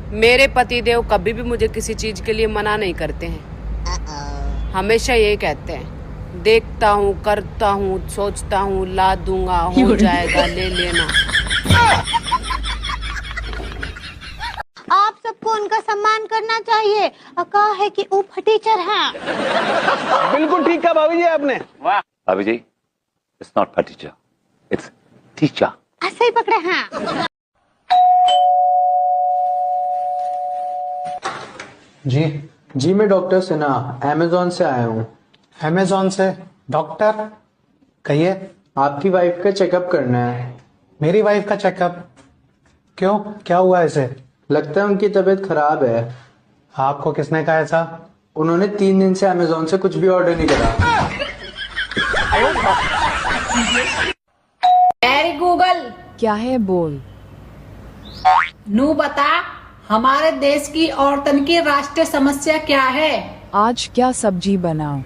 मेरे पतिदेव कभी भी मुझे किसी चीज के लिए मना नहीं करते हैं। हमेशा यही कहते हैं, देखता हूँ, करता हूँ, सोचता हूँ, ला दूंगा, हो जाएगा, ले लेना। आप सबको उनका सम्मान करना चाहिए। कहा है कि ऊपर टीचर हैं। बिल्कुल ठीक कहा भाभी जी आपने। वाह भाभी जी, it's not teacher, it's teacher. ऐसे ही पकड़े हैं। जी मैं डॉक्टर सिन्हा अमेजोन से आया हूँ। अमेजोन से? डॉक्टर कहिए। आपकी वाइफ का चेकअप करना है। मेरी वाइफ का चेकअप? क्यों, क्या हुआ इसे? लगता है उनकी तबीयत खराब है। आपको किसने कहा ऐसा? उन्होंने 3 दिन से अमेजोन से कुछ भी ऑर्डर नहीं करा। अरे गूगल, क्या है बोल। नू बता, हमारे देश की औरतन की राष्ट्रीय समस्या क्या है? आज क्या सब्जी बनाऊं?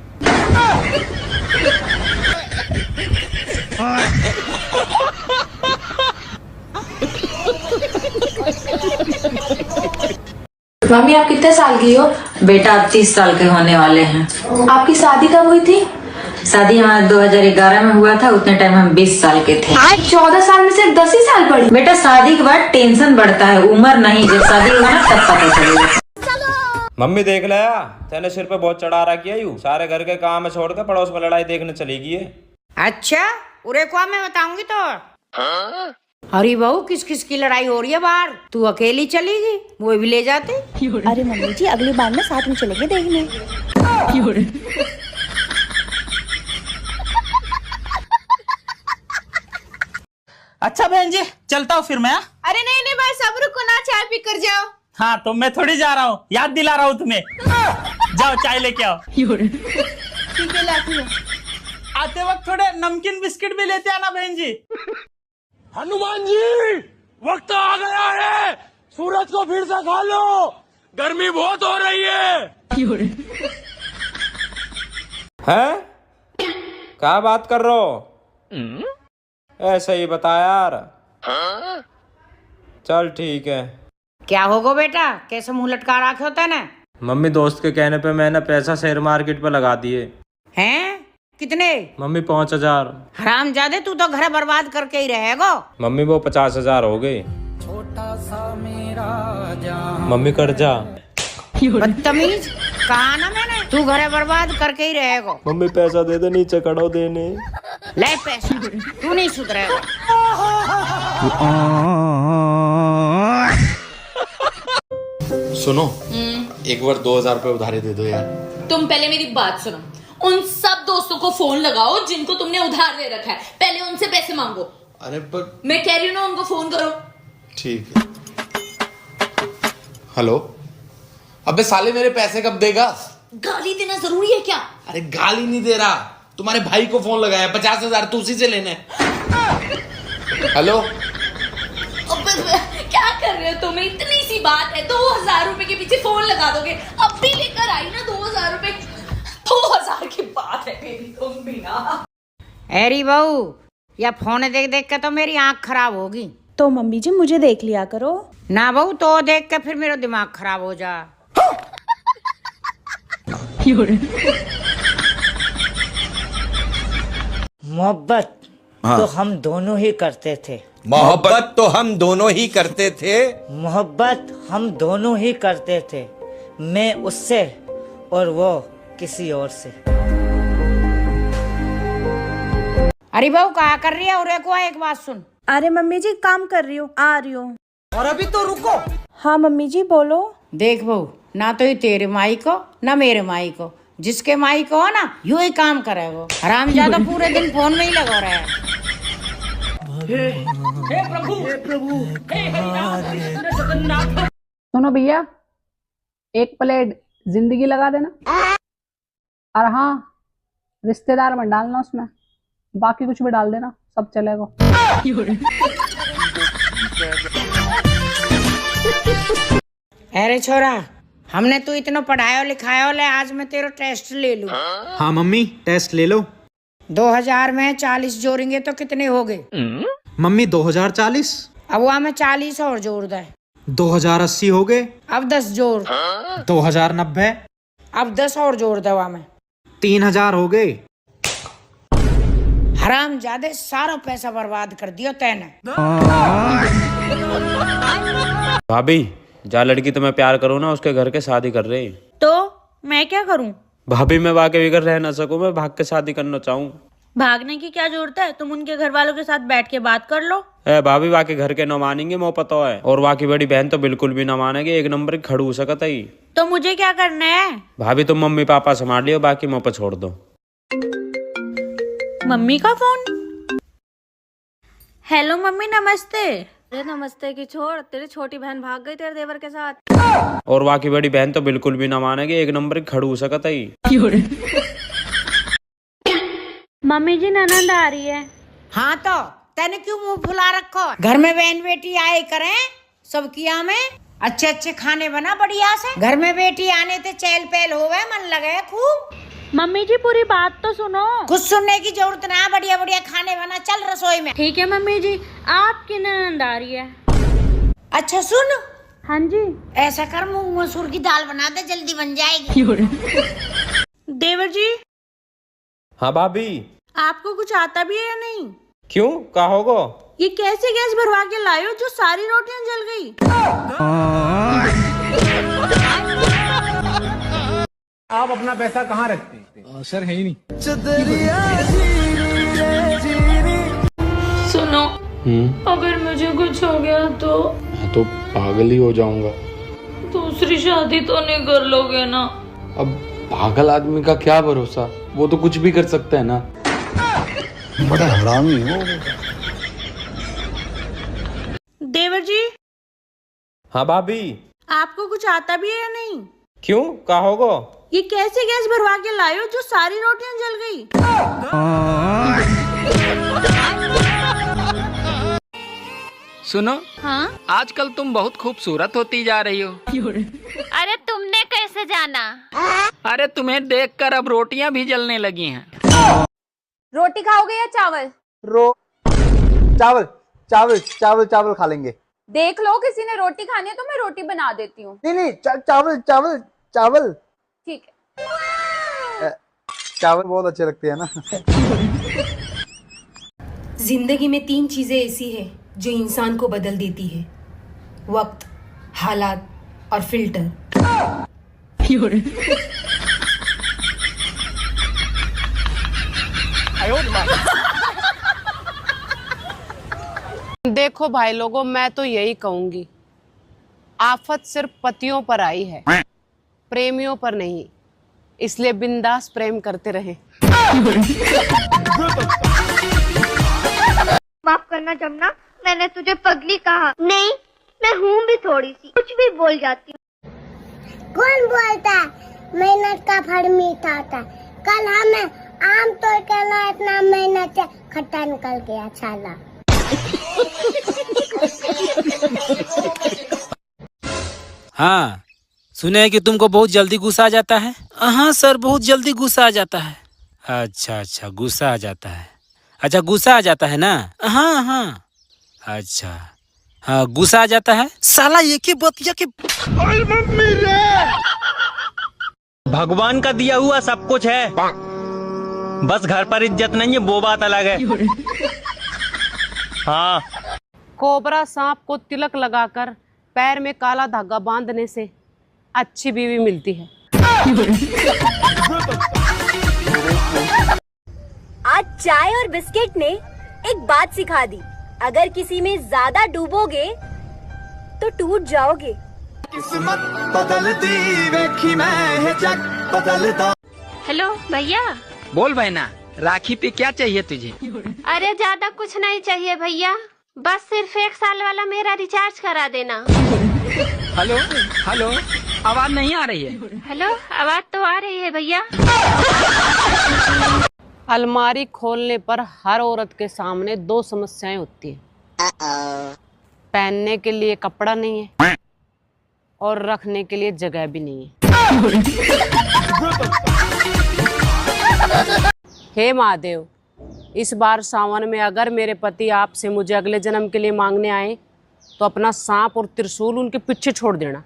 मम्मी आप कितने साल की हो? बेटा 30 साल के होने वाले हैं। आपकी शादी कब हुई थी? शादी हमारा 2011 में हुआ था, उतने टाइम हम 20 साल के थे। आज 14 साल में सिर्फ 10 ही साल पड़ी। बेटा शादी के बाद टेंशन बढ़ता है, उम्र नहीं, जब शादी होगा ना तब पता चलेगा। मम्मी देख लिया, तेने सिर पे बहुत चढ़ा रखी है, यू सारे घर के काम में छोड़ के पड़ोस में लड़ाई देखने चलेगी है। अच्छा, उरे को मैं बताऊंगी तो। अरे बहू, किस किस की लड़ाई हो रही है बाहर? तू अकेली चलेगी, वो भी ले जाते। अरे मम्मी जी, अगली बार ना साथ में चलेंगे देखने। अच्छा बहन जी, चलता हूँ फिर मैं। अरे नहीं नहीं भाई साहब, रुको ना, चाय पी कर जाओ। हाँ तो मैं थोड़ी जा रहा हूँ, याद दिला रहा हूँ तुम्हें। जाओ चाय लेके आओ। ठीक है, लाती हूँ। आते वक्त थोड़े नमकीन बिस्किट भी लेते आना बहन जी। हनुमान जी, वक्त आ गया है, सूरज को फिर से खा लो, गर्मी बहुत हो रही है। हैं? क्या बात कर रहे हो? ऐसे ही बता यार। चल ठीक है। क्या होगा बेटा, कैसे मुंह लटका रखे होता है ना? मम्मी दोस्त के कहने पे मैंने पैसा शेयर मार्केट पे लगा दिए। हैं? कितने? मम्मी 5000। हरामजादे, तू तो घर बर्बाद करके ही रहेगा। मम्मी वो 50,000 हो गए। मम्मी कर्जा। बदतमीज, कहा ना मैंने, तू घर बर्बाद करके ही रहेगा। मम्मी पैसा दे दे, नीचे खड़ो देने। ले पैसा, तू नहीं सुधरेगा। सुनो, एक बार 2000 रुपए उधारी दे दो यार। तुम पहले मेरी बात सुनो, उन सब दोस्तों को फोन लगाओ जिनको तुमने उधार ले रखा है, पहले उनसे पैसे मांगो। अरे पर मैं कह रही हूँ ना, उनको फोन करो। ठीक है। हेलो, अबे साले मेरे पैसे कब देगा? गाली देना जरूरी है क्या? अरे गाली नहीं दे रहा, तुम्हारे भाई को फोन लगाया, 50,000 तो उसी से लेने। हेलो, क्या कर रहे हो तुम? इतनी सी बात है, 2000 रुपए के पीछे फोन लगा दोगे? अब भी लेकर आई ना 2000 रुपए। 2000 की बात है मेरी, तुम भी ना। अरे बहू, या फोन देख देख के तो मेरी आंख खराब होगी। तो मम्मी जी मुझे देख लिया करो ना बहू, तो देख के फिर मेरा दिमाग खराब हो जा। मोहब्बत तो हम दोनों ही करते थे। मोहब्बत तो हम दोनों ही करते थे। मोहब्बत हम दोनों ही करते थे, मैं उससे और वो किसी और से। अरे बहू, कहा कर रही है? और एक बात सुन। अरे मम्मी जी, काम कर रही हूँ, आ रही हूँ। और अभी तो रुको। हाँ मम्मी जी बोलो। देख बहू, ना तो ये तेरे माई को ना मेरे माई को, जिसके माई को हो ना यूं ही काम करेगा। हरामजादा पूरे दिन फोन में ही लगा रहा है। हे प्रभु, हे प्रभु, हे जगन्नाथ। सुनो भैया, 1 प्लेट जिंदगी लगा देना, और हाँ रिश्तेदार मत डालना उसमें, बाकी कुछ भी डाल देना, सब चलेगा। अरे छोरा, हमने तू इतना पढ़ाया लिखाया ले, आज मैं तेरा टेस्ट ले लूं। हाँ मम्मी, टेस्ट ले लो। 2000 में 40 जोड़ेंगे तो कितने हो गए? मम्मी 2040। अब वहाँ में 40 और जोड़ दे। 2080 हो गए। अब 10 जोड़। 2090। अब 10 और जोड़ दवा में। 3000 हो गए। हराम जादे सारा पैसा बर्बाद कर दियो तैने। भाभी, जा लड़की तुम्हें प्यार करो ना, उसके घर के शादी कर रहे। तो मैं क्या करूं? भाभी, मैं वाकई बगैर रह ना सकूं, मैं भाग के शादी करना चाहूँ। भागने की क्या जरूरत है? तुम उनके घर वालों के साथ बैठ के बात कर लो। भाभी, वाकई घर के न मानेंगे, मोह पता है, और वाकई बड़ी बहन तो बिल्कुल भी न मानेगी, एक नंबर की खड़ू सकता ही। तो मुझे क्या करना है? भाभी, तुम मम्मी पापा संभाल लियो, बाकी मुँह पर छोड़ दो। मम्मी का फोन। हेलो मम्मी, नमस्ते। अरे नमस्ते की छोड़, तेरी छोटी बहन भाग गई तेरे देवर के साथ। और वाकई बड़ी बहन तो बिल्कुल भी न मानेगी, एक नंबर की खड़ू सकता ही। मम्मी जी, ननद आ रही है। हाँ तो तैने क्यों मुंह फुला रखो? घर में बहन बेटी आए करें सब किया में, अच्छे अच्छे खाने बना बढ़िया से। घर में बेटी आने ते चहल पहल होवे, मन लगे खूब। मम्मी जी, पूरी बात तो सुनो। कुछ सुनने की जरूरत ना, बढ़िया बढ़िया खाने बना, चल रसोई में। ठीक है मम्मी जी, आपकी ननद आ रही है। अच्छा सुन। हाँ जी। ऐसा कर, मूंग मसूर की दाल बना दे, जल्दी बन जाएगी। देवर जी। हाँ भाभी। आपको कुछ आता भी है या नहीं? क्यों, क्या होगा? ये कैसे गैस भरवा के लाए हो जो सारी रोटियां जल गई? आप अपना पैसा कहाँ रखते हैं? सर है ही नहीं। सुनो, अगर मुझे कुछ हो गया तो? मैं तो पागल ही हो जाऊंगा। दूसरी शादी तो नहीं कर लोगे ना? अब पागल आदमी का क्या भरोसा, वो तो कुछ भी कर सकता है ना। बड़ा हरामी हो। देवर जी। हाँ भाभी। आपको कुछ आता भी है या नहीं? क्यों, क्या होगा? ये कैसे गैस भरवा के लाए हो जो सारी रोटियां जल गई? सुनो। हाँ? आजकल तुम बहुत खूबसूरत होती जा रही हो। अरे तुमने कैसे जाना? अरे तुम्हें देखकर अब रोटियां भी जलने लगी हैं। रोटी खाओगे या चावल? चावल चावल चावल चावल खा लेंगे। देख लो, किसी ने रोटी खानी है तो मैं रोटी बना देती हूँ। नहीं, चावल चावल चावल। ठीक है। चावल बहुत अच्छे लगते हैं ना। जिंदगी में 3 चीजें ऐसी है जो इंसान को बदल देती है: वक्त, हालात और फिल्टर। देखो भाई लोगों, मैं तो यही कहूंगी, आफत सिर्फ पतियों पर आई है, प्रेमियों पर नहीं, इसलिए बिंदास प्रेम करते रहे। माफ करना जमुना, मैंने तुझे पगली कहा नहीं, मैं हूँ भी थोड़ी सी, कुछ भी बोल जाती हूँ। कौन बोलता है मेहनत का फल मीठा होता है? कल हमें आम तोड़ के ला, इतना मेहनत से खट्टा निकल गया छाला। हाँ, सुने कि तुमको बहुत जल्दी गुस्सा आ जाता है? हाँ सर, बहुत जल्दी गुस्सा आ जाता है। अच्छा, गुस्सा आ जाता है। अच्छा, गुस्सा आ जाता है ना? हाँ। अच्छा, हाँ, गुस्सा आ जाता है। साला एक ही बतिया के मम्मी रे। भगवान का दिया हुआ सब कुछ है, बस घर पर इज्जत नहीं है, वो बात अलग है। हाँ। कोबरा सांप को तिलक लगाकर पैर में काला धागा बांधने से अच्छी बीवी मिलती है। आज चाय और बिस्किट ने एक बात सिखा दी, अगर किसी में ज्यादा डूबोगे तो टूट जाओगे। किस्मत बदलती देखी मैं जग बदलता। हेलो भैया। बोल बहना, राखी पे क्या चाहिए तुझे? अरे ज्यादा कुछ नहीं चाहिए भैया, बस सिर्फ 1 साल वाला मेरा रिचार्ज करा देना। हेलो, आवाज नहीं आ रही है। हेलो, आवाज तो आ रही है भैया। अलमारी खोलने पर हर औरत के सामने 2 समस्याएं होती है। पहनने के लिए कपड़ा नहीं है और रखने के लिए जगह भी नहीं है। हे महादेव, इस बार सावन में अगर मेरे पति आपसे मुझे अगले जन्म के लिए मांगने आए तो अपना सांप और त्रिशूल उनके पीछे छोड़ देना।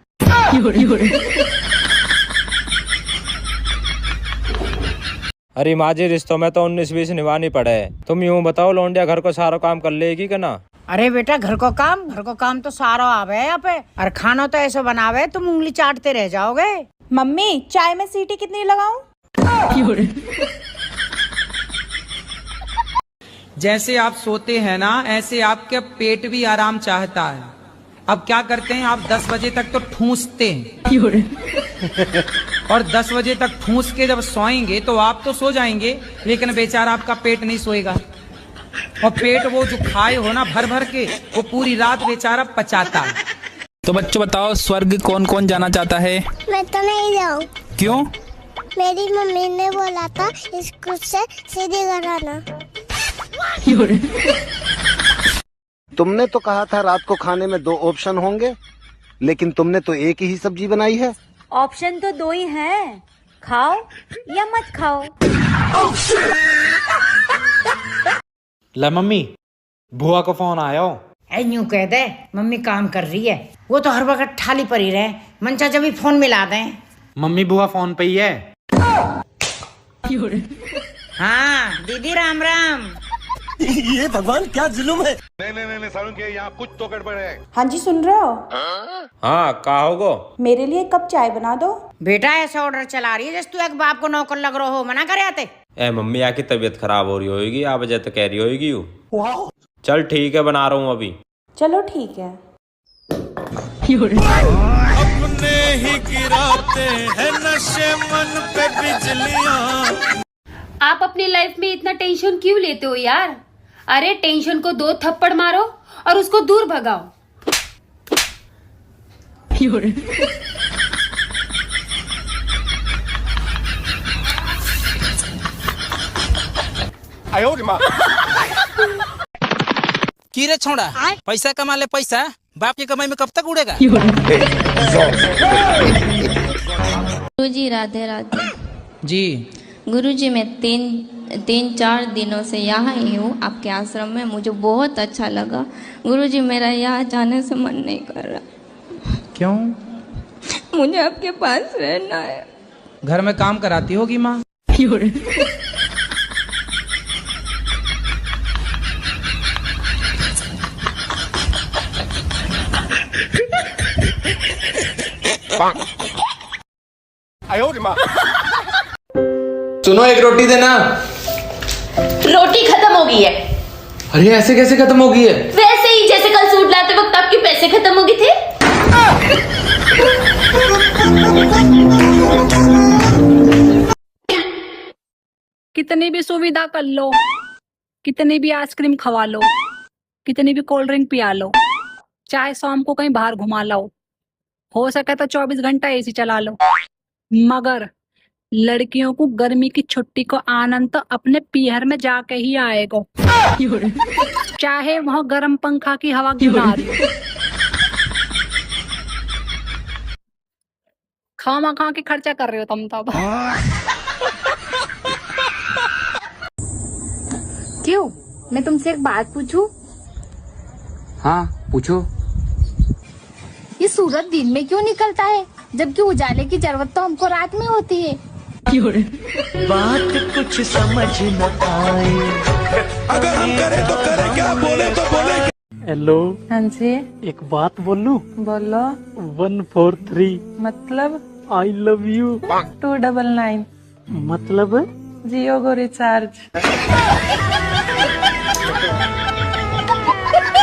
अरे माँ जी, रिश्तों में तो 19-20 निभानी पड़े। तुम यूं बताओ, लौंडिया घर को सारा काम कर लेगी कि ना? अरे बेटा, घर को काम तो सारा आवे यहाँ पे। और खाना तो ऐसे बनावे तुम उंगली चाटते रह जाओगे। मम्मी, चाय में सीटी कितनी लगाऊं? जैसे आप सोते हैं ना, ऐसे आपके पेट भी आराम चाहता है। अब क्या करते हैं आप, 10 बजे तक तो ठूंसते हैं और 10 बजे तक ठूंस के जब सोएंगे तो आप तो सो जाएंगे, लेकिन बेचारा आपका पेट नहीं सोएगा। और पेट वो जो खाए हो ना भर भर के, वो पूरी रात बेचारा पचाता है। तो बच्चों बताओ, स्वर्ग कौन कौन जाना चाहता है? मैं तो नहीं जाऊँ। क्यों? मेरी मम्मी ने बोला था स्कूल से सीधे घर आना। तुमने तो कहा था रात को खाने में 2 ऑप्शन होंगे, लेकिन तुमने तो एक ही सब्जी बनाई है। ऑप्शन तो 2 ही हैं, खाओ या मत खाओ। ले मम्मी, बुआ को फोन आया हो। यूं कह दे, मम्मी काम कर रही है। वो तो हर वक्त थाली पर ही रहे, मंचा जब भी फोन मिला दें। मम्मी बुआ फोन पे ही है। हाँ दीदी, राम राम। ये भगवान क्या जुल्म है। नहीं सारुण के यहाँ कुछ तो गड़बड़ है। हाँ जी, सुन रहे हो? हाँ, कहा होगो? मेरे लिए 1 कप चाय बना दो। बेटा ऐसा ऑर्डर चला रही है जैसे तू एक बाप को नौकर लग रहा हो, मना करे आते। ए मम्मी, आकी तबीयत खराब हो रही होगी, आप वजह तो कह रही होगी। चल ठीक है, बना रहा हूँ अभी। चलो ठीक है। अपने ही गिराते हैं नशे मन पे बिजलियां। आप अपनी लाइफ में इतना टेंशन क्यों लेते हो यार? अरे टेंशन को 2 थप्पड़ मारो और उसको दूर भगाओ। की रे छोड़ा, पैसा कमा ले पैसा, बाप की कमाई में कब तक उड़ेगा? गुरुजी राधे राधे। जी गुरुजी, मैं 3-4 दिनों से यहाँ ही हूँ आपके आश्रम में। मुझे बहुत अच्छा लगा गुरुजी। मेरा यहाँ जाने से मन नहीं कर रहा। क्यों? मुझे आपके पास रहना है। घर में काम कराती होगी माँ। सुनो, एक रोटी देना। रोटी खत्म हो गई है। अरे ऐसे कैसे खत्म हो गई है? वैसे ही जैसे कल सूट लाते वक्त आपके पैसे खत्म हो गए थे। कितनी भी सुविधा कर लो, कितनी भी आइसक्रीम खवा लो, कितनी भी कोल्ड ड्रिंक पिया लो, चाहे शाम को कहीं बाहर घुमा लो, हो सके तो 24 घंटा एसी चला लो, मगर लड़कियों को गर्मी की छुट्टी को आनंद तो अपने पीहर में जाके ही आएगा, चाहे वहाँ गर्म पंखा की हवा क्यों ना आ रही हो। खामा खा के खर्चा कर रहे हो तुम तो। क्यों? मैं तुमसे एक बात पूछूं? हाँ पूछो। ये सूरज दिन में क्यों निकलता है, जबकि उजाले की जरूरत तो हमको रात में होती है? बात कुछ समझ न आए, अगर हम करें तो करें क्या, बोले तो बोले। हेलो। हाँ जी। एक बात बोलूं? बोलो। 143 मतलब? I love you. 299 मतलब? जियो को रिचार्ज।